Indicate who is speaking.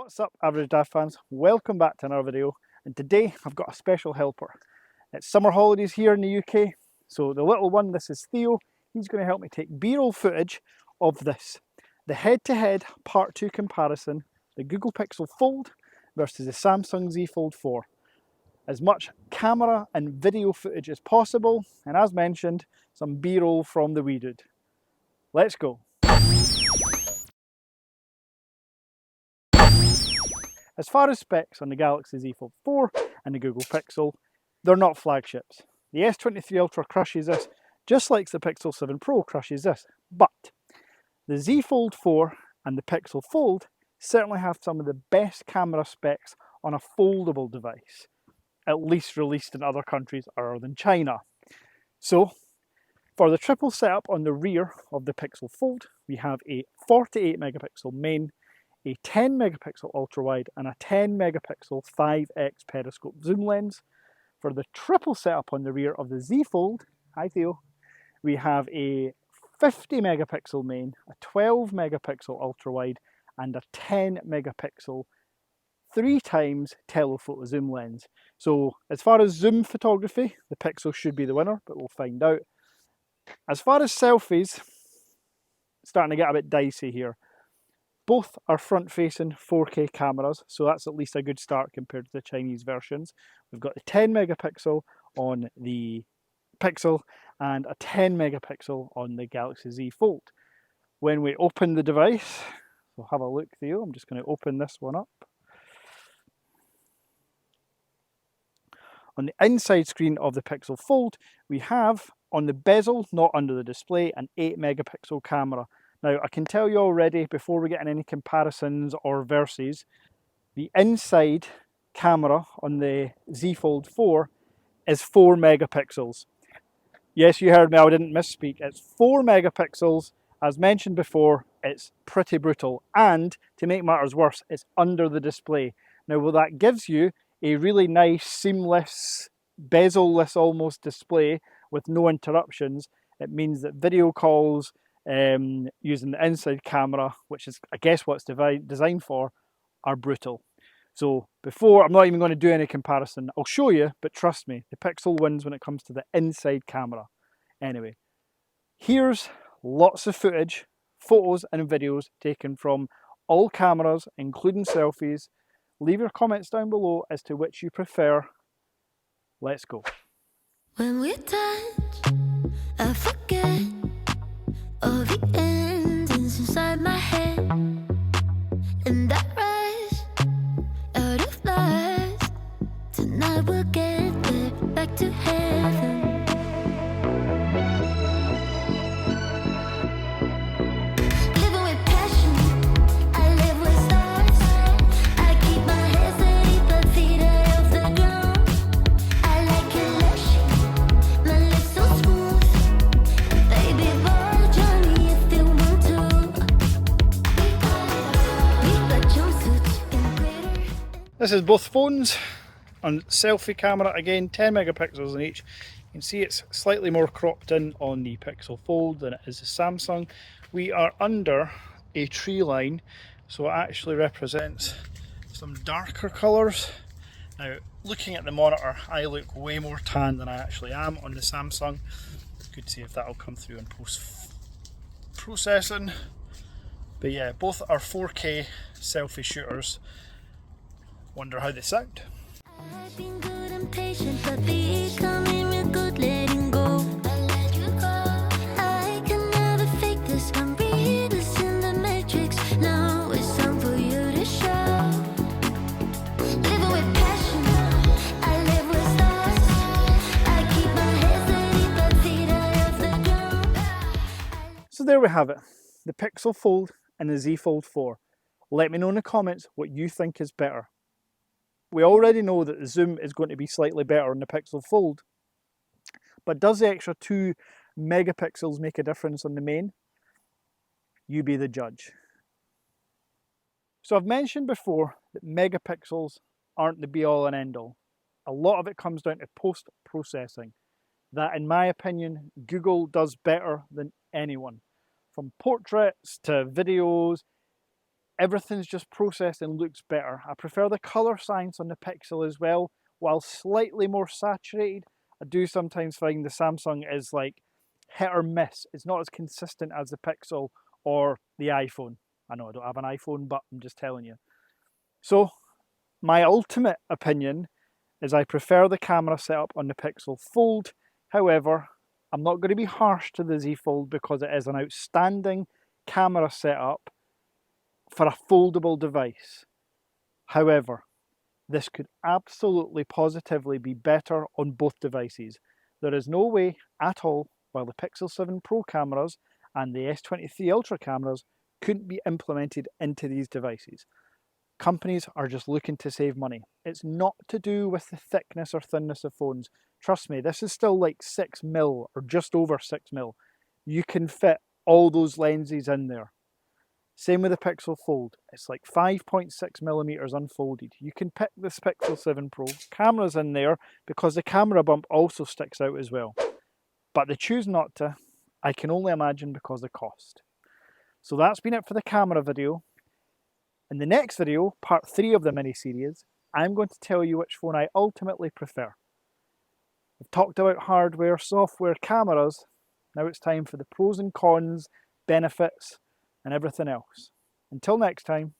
Speaker 1: What's up, average daft fans? Welcome back to another video, and today I've got a special helper. It's summer holidays here in the UK, so the little one, this is Theo, he's going to help me take B-roll footage of this. The head-to-head Part 2 comparison, the Google Pixel Fold versus the Samsung Z Fold 4. As much camera and video footage as possible, and as mentioned, some B-roll from the wee dude. Let's go. As far as specs on the Galaxy Z Fold 4 and the Google Pixel, they're not flagships. The S23 Ultra crushes this, just like the Pixel 7 Pro crushes this. But the Z Fold 4 and the Pixel Fold certainly have some of the best camera specs on a foldable device, at least released in other countries other than China. So, for the triple setup on the rear of the Pixel Fold, we have a 48 megapixel main, a 10 megapixel ultra wide and a 10 megapixel 5x periscope zoom lens. For the triple setup on the rear of the Z Fold, hi Theo, we have a 50 megapixel main, a 12 megapixel ultra wide and a 10 megapixel 3x telephoto zoom lens. So as far as zoom photography, the Pixel should be the winner, but we'll find out. As far as selfies, starting to get a bit dicey here. Both are front-facing 4K cameras, so that's at least a good start compared to the Chinese versions. We've got the 10 megapixel on the Pixel and a 10 megapixel on the Galaxy Z Fold. When we open the device, we'll have a look, Theo. I'm just going to open this one up. On the inside screen of the Pixel Fold, we have on the bezel, not under the display, an 8 megapixel camera. Now, I can tell you already, before we get in any comparisons or versus, the inside camera on the Z Fold 4 is 4 megapixels. Yes, you heard me, I didn't misspeak. It's 4 megapixels. As mentioned before, it's pretty brutal. And, to make matters worse, it's under the display. Now, well, that gives you a really nice, seamless, bezel-less almost display with no interruptions. It means that video calls, using the inside camera, which is I guess what it's designed for, are brutal. So before, I'm not even going to do any comparison. I'll show you, but trust me, the Pixel wins when it comes to the inside camera. Anyway, here's lots of footage, photos and videos taken from all cameras, including selfies. Leave your comments down below as to which you prefer. Let's go.
Speaker 2: When we touch, I forget all the endings inside my head, and I rise out of lies. Tonight we'll get there, back to heaven. Living with passion, I live with stars. I keep my head steady, but feet off the ground. I like it lushy, my lips so smooth. Baby boy, join me if you want to. We got jumpsuits and glitter.
Speaker 1: This is both phones on selfie camera, again 10 megapixels in each. You can see it's slightly more cropped in on the Pixel Fold than it is the Samsung. We are under a tree line, so it actually represents some darker colours. Now, looking at the monitor, I look way more tan than I actually am on the Samsung. Could see if that'll come through in post-processing. But yeah, both are 4K selfie shooters. Wonder how they sound.
Speaker 2: I've been good and patient, but the coming real good, letting go. I let you go. I can never fake this. I'm reading in the matrix. Now it's time for you to show. Living with passion, I live with stars. I keep my head steady, but feet off the ground.
Speaker 1: So there we have it, the Pixel Fold and the Z Fold 4. Let me know in the comments what you think is better. We already know that the zoom is going to be slightly better on the Pixel Fold, but does the extra 2 megapixels make a difference on the main? You be the judge. So I've mentioned before that megapixels aren't the be-all and end-all. A lot of it comes down to post-processing. That, in my opinion, Google does better than anyone. From portraits to videos, everything's just processed and looks better. I prefer the colour science on the Pixel as well. While slightly more saturated, I do sometimes find the Samsung is like hit or miss. It's not as consistent as the Pixel or the iPhone. I know I don't have an iPhone, but I'm just telling you. So my ultimate opinion is I prefer the camera setup on the Pixel Fold. However, I'm not going to be harsh to the Z Fold because it is an outstanding camera setup for a foldable device. However, this could absolutely positively be better on both devices. There is no way at all why the Pixel 7 Pro cameras and the S23 Ultra cameras couldn't be implemented into these devices. Companies are just looking to save money. It's not to do with the thickness or thinness of phones. Trust me, this is still like 6mm or just over 6mm. You can fit all those lenses in there. Same with the Pixel Fold. It's like 5.6mm unfolded. You can pick this Pixel 7 Pro. Camera's in there because the camera bump also sticks out as well. But they choose not to. I can only imagine because of cost. So that's been it for the camera video. In the next video, part 3 of the mini-series, I'm going to tell you which phone I ultimately prefer. We've talked about hardware, software, cameras. Now it's time for the pros and cons, benefits, and everything else. Until next time.